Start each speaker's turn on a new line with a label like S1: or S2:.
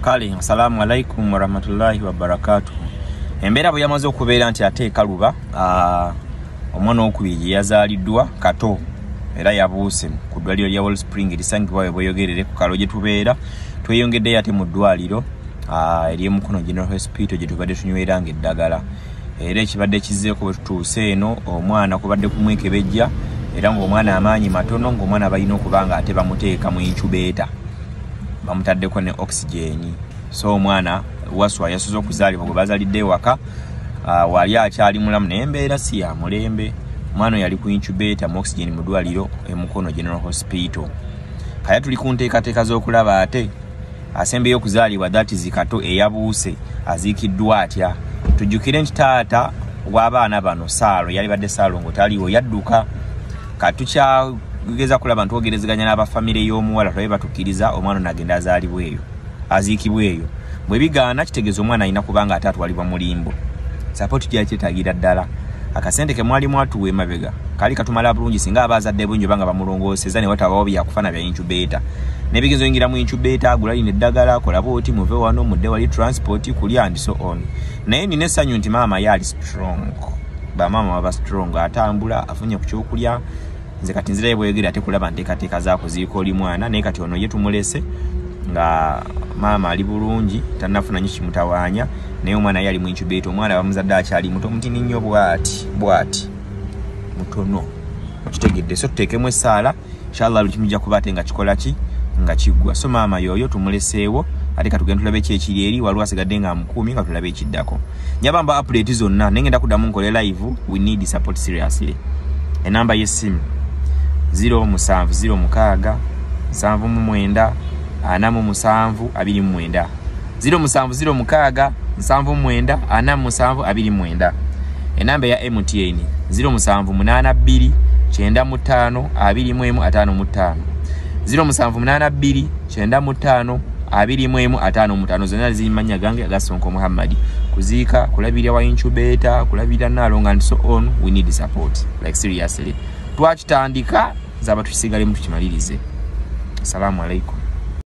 S1: Kale, assalamu alaikum warahmatullahi wabarakatuh. Embeera bwe yamaze okubeera nti ateeka luba omwana okubiri yazaliddwa kato era yabuuse ku ddwaliro lya Wellspring erisangibwa bweyogerere ku kalo gye tubeera tweyongeddeyo ate mu ddwaliro ery'Emukono General Hospital gye tubadde tunyweranga eddagala era ekibadde kizzeeko bwe tutuuse eno omwana kubadde kumwekebejja era ng'omwana amaanyi matono ng'omwana balina okubanga ate bamuteeka mu incubator bamutaddeko ne oxygen so omwana waswa yasoze okuzaalibwa gwe bazalidde ewaka wali akyali mulamu naye embeera si ya mulembe omwana yali ku incubator mu oxygen mu ddwaliro Emukono General Hospital kaya tuli ku nteekateeka z'okulaba ate asembeyo okuzaalibwa that is kato eyabuuse aziikiddwa atya tujjukire nti taata w'abaana bano Saalo yali badde Saalo ng'otaliwo yadduka katukyageza kulaba ntwogerezeganya n'abafamire y'omuwala tulabe batukkiriza omwana nagenda azaalibwa eyo aziikibwa eyo bwe bigaana kitegeeza omwana alina kubanga ate atwalibwa mulimbo sapoti gyali kyetaagira ddala akasente ke mwali mwatuwa emabega kali katumala bulungi singa abazadde bungi banga bamulongooseza ne watabawo byakufana bya incubator n'ebigezo yingira mu incubator agulali neddagala kola booti muve wano mudde wali transport kulya and so on naye nina essanyu nti maama yali strong bamaama baba strong atambula afunye ku kyokulya nze kati nzirayo bweyogera ate kulaba nteekateeka zaako ziriko oli mwana naye kati ono ye tumulese nga maama ali bulungi tannafuna nnyo kimutawaanya naye omwana yali mu incubator omwana bamuzadde akyali muto mutini nnyo bwati mutono okitegedde so tuteekemu essaala inshallah buli kimu kijja kuba ate nga kikola ki nga kiggwa so maama yoyo tumuleseewo ate katugenda tulabe ki ekiri eri waliwo asigadde nga mukuumi nga tulabe ekiddako nyabamba update zonna naye ngenda kuddamu nkole live we need support seriously enamba y'essimu 0706 79 47 0706 79 47 enamba ya MTN 0782 95 2155 0782 95 2155 zonna zimanya gange Gasonko Muhammad kuziika kulabirira wa incubator kulabirira nalonga and so on we need support like seriously twakitandika zaba tukisigale mu tukimalirize assalamu alaikum